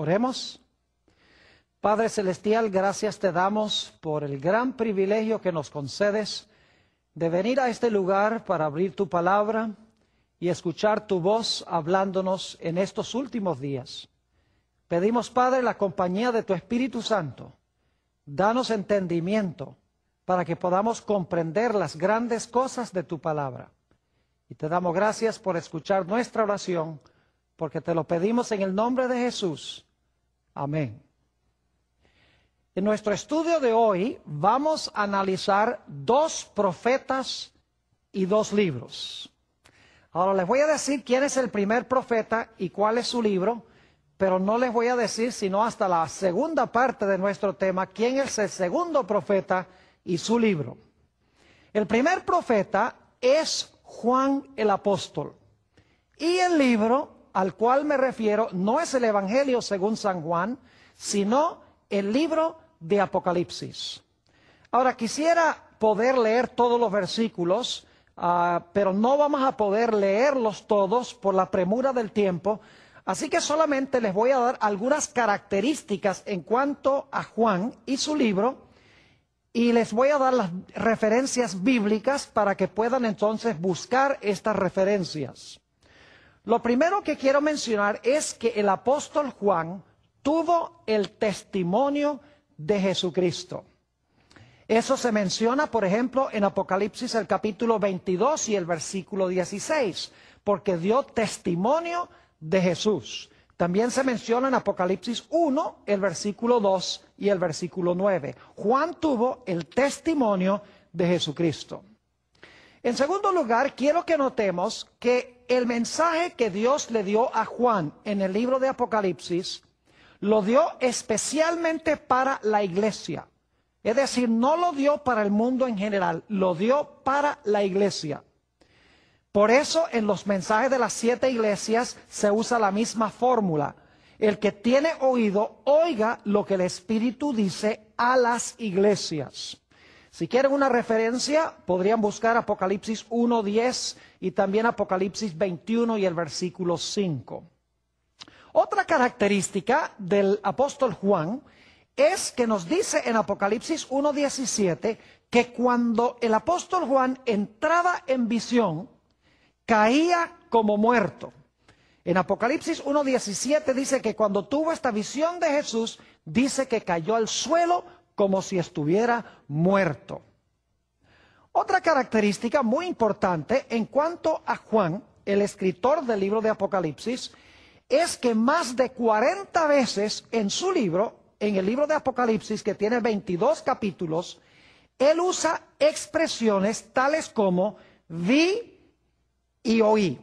Oremos. Padre Celestial, gracias te damos por el gran privilegio que nos concedes de venir a este lugar para abrir tu palabra y escuchar tu voz hablándonos en estos últimos días. Pedimos, Padre, la compañía de tu Espíritu Santo. Danos entendimiento para que podamos comprender las grandes cosas de tu palabra. Y te damos gracias por escuchar nuestra oración, porque te lo pedimos en el nombre de Jesús. Amén. En nuestro estudio de hoy vamos a analizar 2 profetas y 2 libros. Ahora les voy a decir quién es el primer profeta y cuál es su libro, pero no les voy a decir sino hasta la segunda parte de nuestro tema, quién es el segundo profeta y su libro. El primer profeta es Juan el Apóstol, y el libro al cual me refiero no es el Evangelio según San Juan, sino el libro de Apocalipsis. Ahora quisiera poder leer todos los versículos, pero no vamos a poder leerlos todos por la premura del tiempo, así que solamente les voy a dar algunas características en cuanto a Juan y su libro, y les voy a dar las referencias bíblicas para que puedan entonces buscar estas referencias. Lo primero que quiero mencionar es que el apóstol Juan tuvo el testimonio de Jesucristo. Eso se menciona, por ejemplo, en Apocalipsis el capítulo 22 y el versículo 16, porque dio testimonio de Jesús. También se menciona en Apocalipsis 1, el versículo 2 y el versículo 9. Juan tuvo el testimonio de Jesucristo. En segundo lugar, quiero que notemos que el mensaje que Dios le dio a Juan en el libro de Apocalipsis, lo dio especialmente para la iglesia. Es decir, no lo dio para el mundo en general, lo dio para la iglesia. Por eso en los mensajes de las 7 iglesias se usa la misma fórmula. El que tiene oído, oiga lo que el Espíritu dice a las iglesias. Si quieren una referencia, podrían buscar Apocalipsis 1:10 y también Apocalipsis 21 y el versículo 5. Otra característica del apóstol Juan es que nos dice en Apocalipsis 1:17 que cuando el apóstol Juan entraba en visión, caía como muerto. En Apocalipsis 1:17 dice que cuando tuvo esta visión de Jesús, dice que cayó al suelo como si estuviera muerto. Otra característica muy importante en cuanto a Juan, el escritor del libro de Apocalipsis, es que más de 40 veces en su libro, en el libro de Apocalipsis, que tiene 22 capítulos, él usa expresiones tales como vi y oí.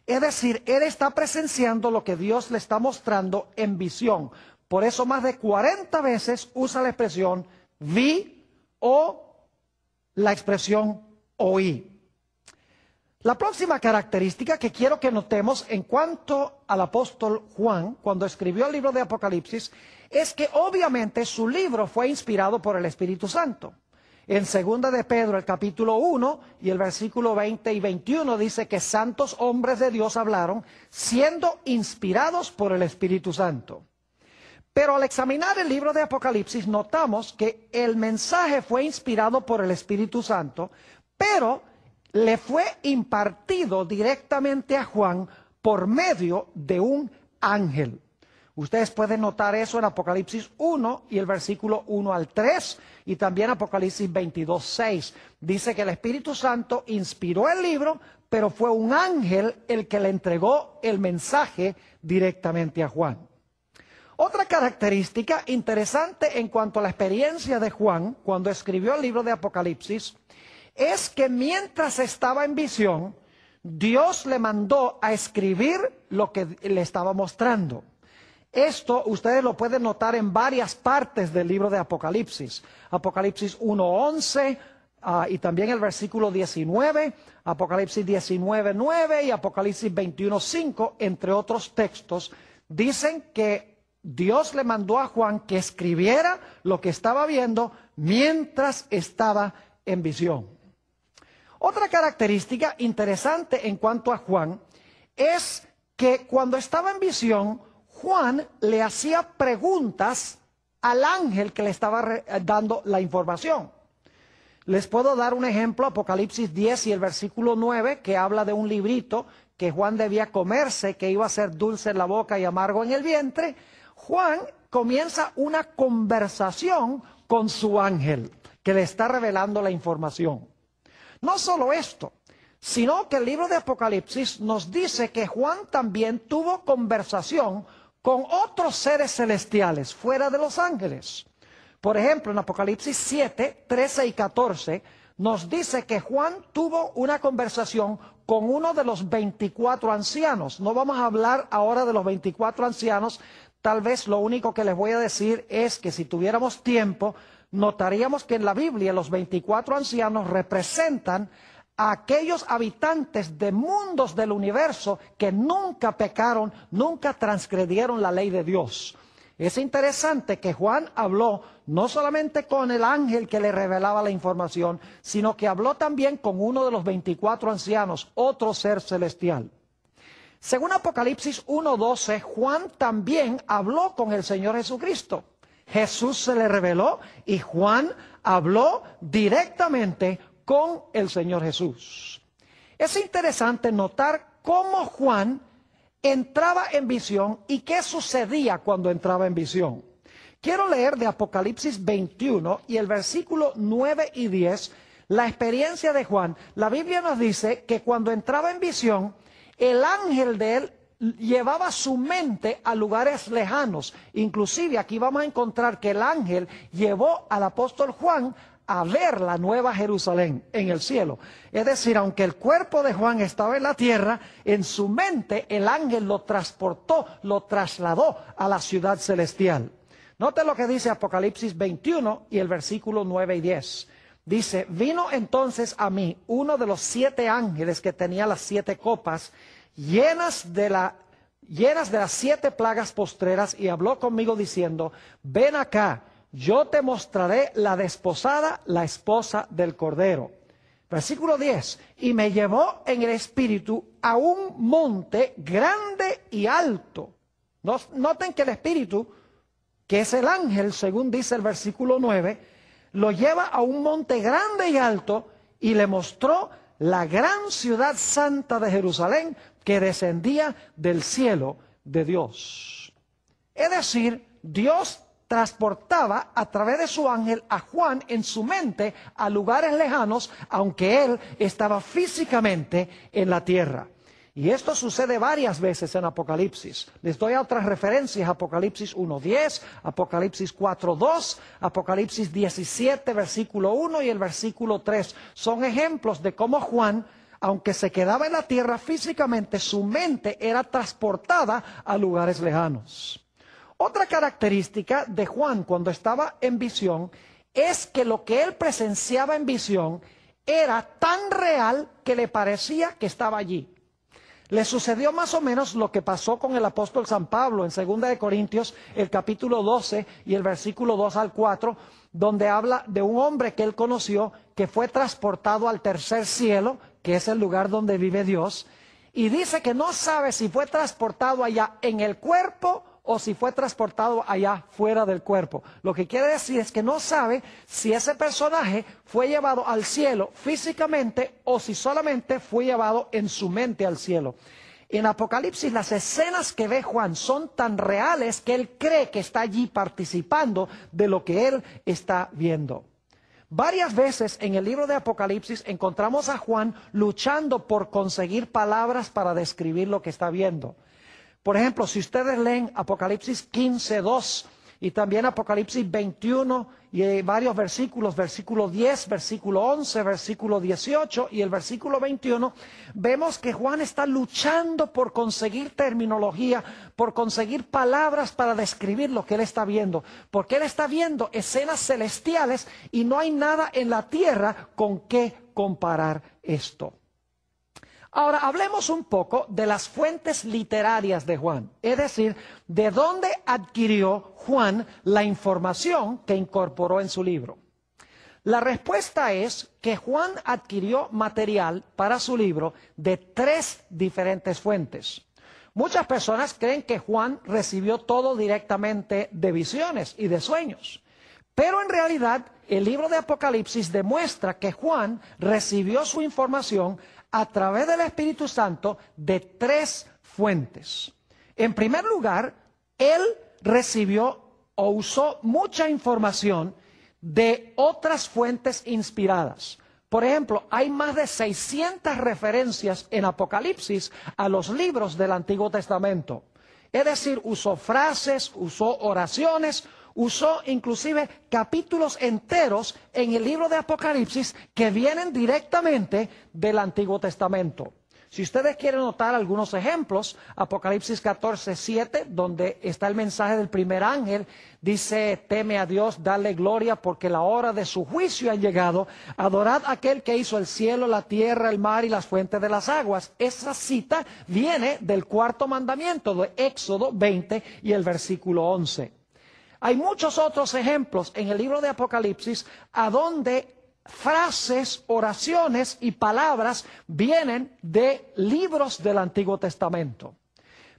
Es decir, él está presenciando lo que Dios le está mostrando en visión. Por eso más de 40 veces usa la expresión vi o la expresión oí. La próxima característica que quiero que notemos en cuanto al apóstol Juan, cuando escribió el libro de Apocalipsis, es que obviamente su libro fue inspirado por el Espíritu Santo. En 2 de Pedro, el capítulo 1 y el versículo 20 y 21 dice que santos hombres de Dios hablaron siendo inspirados por el Espíritu Santo. Pero al examinar el libro de Apocalipsis notamos que el mensaje fue inspirado por el Espíritu Santo, pero le fue impartido directamente a Juan por medio de un ángel. Ustedes pueden notar eso en Apocalipsis 1 y el versículo 1 al 3 y también Apocalipsis 22:6. Dice que el Espíritu Santo inspiró el libro, pero fue un ángel el que le entregó el mensaje directamente a Juan. Otra característica interesante en cuanto a la experiencia de Juan cuando escribió el libro de Apocalipsis es que mientras estaba en visión, Dios le mandó a escribir lo que le estaba mostrando. Esto ustedes lo pueden notar en varias partes del libro de Apocalipsis. Apocalipsis 1:11 y también el versículo 19, Apocalipsis 19:9 y Apocalipsis 21:5, entre otros textos, dicen que Dios le mandó a Juan que escribiera lo que estaba viendo mientras estaba en visión. Otra característica interesante en cuanto a Juan es que cuando estaba en visión, Juan le hacía preguntas al ángel que le estaba dando la información. Les puedo dar un ejemplo, Apocalipsis 10 y el versículo 9, que habla de un librito que Juan debía comerse, que iba a ser dulce en la boca y amargo en el vientre. Juan comienza una conversación con su ángel, que le está revelando la información. No solo esto, sino que el libro de Apocalipsis nos dice que Juan también tuvo conversación con otros seres celestiales, fuera de los ángeles. Por ejemplo, en Apocalipsis 7, 13 y 14, nos dice que Juan tuvo una conversación con uno de los 24 ancianos. No vamos a hablar ahora de los 24 ancianos, tal vez lo único que les voy a decir es que si tuviéramos tiempo, notaríamos que en la Biblia los 24 ancianos representan a aquellos habitantes de mundos del universo que nunca pecaron, nunca transgredieron la ley de Dios. Es interesante que Juan habló no solamente con el ángel que le revelaba la información, sino que habló también con uno de los 24 ancianos, otro ser celestial. Según Apocalipsis 1:12, Juan también habló con el Señor Jesucristo. Jesús se le reveló y Juan habló directamente con el Señor Jesús. Es interesante notar cómo Juan entraba en visión y qué sucedía cuando entraba en visión. Quiero leer de Apocalipsis 21 y el versículo 9 y 10, la experiencia de Juan. La Biblia nos dice que cuando entraba en visión, el ángel de él llevaba su mente a lugares lejanos. Inclusive aquí vamos a encontrar que el ángel llevó al apóstol Juan a ver la nueva Jerusalén en el cielo. Es decir, aunque el cuerpo de Juan estaba en la tierra, en su mente el ángel lo transportó, lo trasladó a la ciudad celestial. Note lo que dice Apocalipsis 21 y el versículo 9 y 10. Dice, vino entonces a mí uno de los 7 ángeles que tenía las 7 copas llenas de las 7 plagas postreras y habló conmigo diciendo, ven acá, yo te mostraré la desposada, la esposa del Cordero. Versículo 10, y me llevó en el espíritu a un monte grande y alto. Noten que el espíritu, que es el ángel, según dice el versículo 9, lo lleva a un monte grande y alto y le mostró la gran ciudad santa de Jerusalén que descendía del cielo de Dios. Es decir, Dios transportaba a través de su ángel a Juan en su mente a lugares lejanos, aunque él estaba físicamente en la tierra. Y esto sucede varias veces en Apocalipsis. Les doy otras referencias, Apocalipsis 1:10, Apocalipsis 4:2, Apocalipsis 17, versículo 1 y el versículo 3. Son ejemplos de cómo Juan, aunque se quedaba en la tierra físicamente, su mente era transportada a lugares lejanos. Otra característica de Juan cuando estaba en visión es que lo que él presenciaba en visión era tan real que le parecía que estaba allí. Le sucedió más o menos lo que pasó con el apóstol San Pablo en 2 de Corintios, el capítulo 12 y el versículo 2 al 4, donde habla de un hombre que él conoció que fue transportado al tercer cielo, que es el lugar donde vive Dios, y dice que no sabe si fue transportado allá en el cuerpo o si fue transportado allá fuera del cuerpo. Lo que quiere decir es que no sabe si ese personaje fue llevado al cielo físicamente o si solamente fue llevado en su mente al cielo. En Apocalipsis las escenas que ve Juan son tan reales que él cree que está allí participando de lo que él está viendo. Varias veces en el libro de Apocalipsis encontramos a Juan luchando por conseguir palabras para describir lo que está viendo. Por ejemplo, si ustedes leen Apocalipsis 15:2 y también Apocalipsis 21 y varios versículos, versículo 10, versículo 11, versículo 18 y el versículo 21, vemos que Juan está luchando por conseguir terminología, por conseguir palabras para describir lo que él está viendo, porque él está viendo escenas celestiales y no hay nada en la tierra con qué comparar esto. Ahora, hablemos un poco de las fuentes literarias de Juan, es decir, de dónde adquirió Juan la información que incorporó en su libro. La respuesta es que Juan adquirió material para su libro de 3 diferentes fuentes. Muchas personas creen que Juan recibió todo directamente de visiones y de sueños. Pero en realidad el libro de Apocalipsis demuestra que Juan recibió su información a través del Espíritu Santo de 3 fuentes. En primer lugar, él recibió o usó mucha información de otras fuentes inspiradas. Por ejemplo, hay más de 600 referencias en Apocalipsis a los libros del Antiguo Testamento. Es decir, usó frases, usó oraciones, usó inclusive capítulos enteros en el libro de Apocalipsis que vienen directamente del Antiguo Testamento. Si ustedes quieren notar algunos ejemplos, Apocalipsis 14:7, donde está el mensaje del primer ángel, dice: teme a Dios, dale gloria, porque la hora de su juicio ha llegado. Adorad a aquel que hizo el cielo, la tierra, el mar y las fuentes de las aguas. Esa cita viene del 4º mandamiento de Éxodo 20 y el versículo 11. Hay muchos otros ejemplos en el libro de Apocalipsis a donde frases, oraciones y palabras vienen de libros del Antiguo Testamento.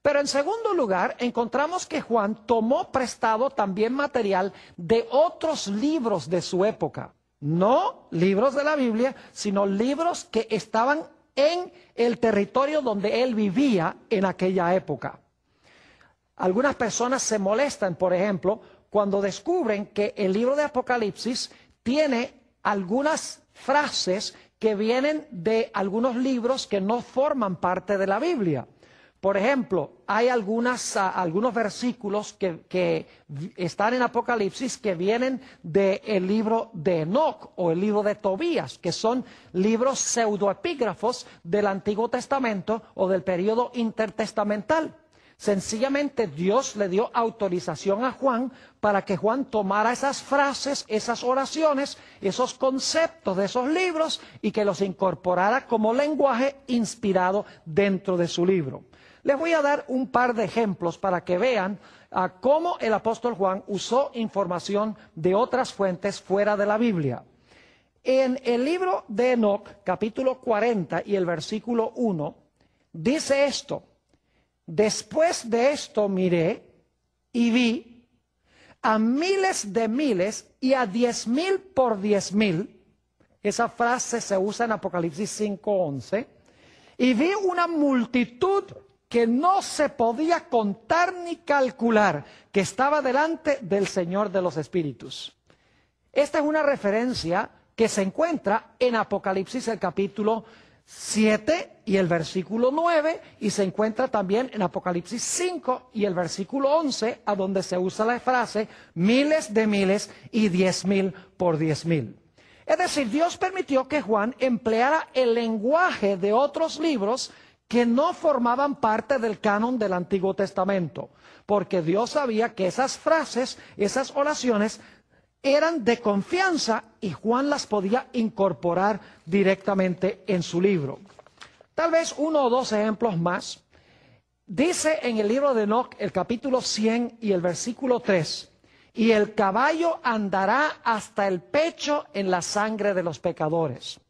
Pero en segundo lugar, encontramos que Juan tomó prestado también material de otros libros de su época. No libros de la Biblia, sino libros que estaban en el territorio donde él vivía en aquella época. Algunas personas se molestan, por ejemplo, cuando descubren que el libro de Apocalipsis tiene algunas frases que vienen de algunos libros que no forman parte de la Biblia. Por ejemplo, hay algunos versículos que están en Apocalipsis que vienen del libro de Enoc o el libro de Tobías, que son libros pseudoepígrafos del Antiguo Testamento o del período intertestamental. Sencillamente Dios le dio autorización a Juan para que Juan tomara esas frases, esas oraciones, esos conceptos de esos libros y que los incorporara como lenguaje inspirado dentro de su libro. Les voy a dar un par de ejemplos para que vean cómo el apóstol Juan usó información de otras fuentes fuera de la Biblia. En el libro de Enoc, capítulo 40 y el versículo 1, dice esto: después de esto miré y vi a miles de miles y a 10,000 por 10,000. Esa frase se usa en Apocalipsis 5:11. Y vi una multitud que no se podía contar ni calcular, que estaba delante del Señor de los Espíritus. Esta es una referencia que se encuentra en Apocalipsis el capítulo 7 y el versículo 9, y se encuentra también en Apocalipsis 5 y el versículo 11, a donde se usa la frase miles de miles y 10,000 por 10,000. Es decir, Dios permitió que Juan empleara el lenguaje de otros libros que no formaban parte del canon del Antiguo Testamento, porque Dios sabía que esas frases, esas oraciones, eran de confianza y Juan las podía incorporar directamente en su libro. Tal vez uno o dos ejemplos más. Dice en el libro de Enoc, el capítulo 100 y el versículo 3, y el caballo andará hasta el pecho en la sangre de los pecadores.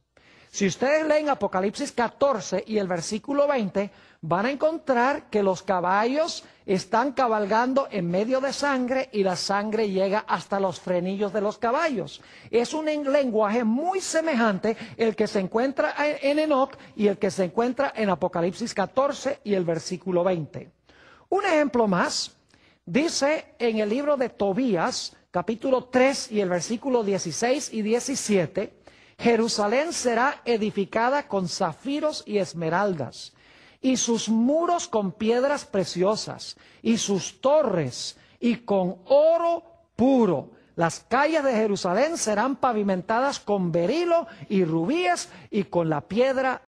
Si ustedes leen Apocalipsis 14 y el versículo 20, van a encontrar que los caballos están cabalgando en medio de sangre y la sangre llega hasta los frenillos de los caballos. Es un lenguaje muy semejante el que se encuentra en Enoc y el que se encuentra en Apocalipsis 14 y el versículo 20. Un ejemplo más, dice en el libro de Tobías, capítulo 3 y el versículo 16 y 17, Jerusalén será edificada con zafiros y esmeraldas, y sus muros con piedras preciosas, y sus torres, y con oro puro. Las calles de Jerusalén serán pavimentadas con berilo y rubíes, y con la piedra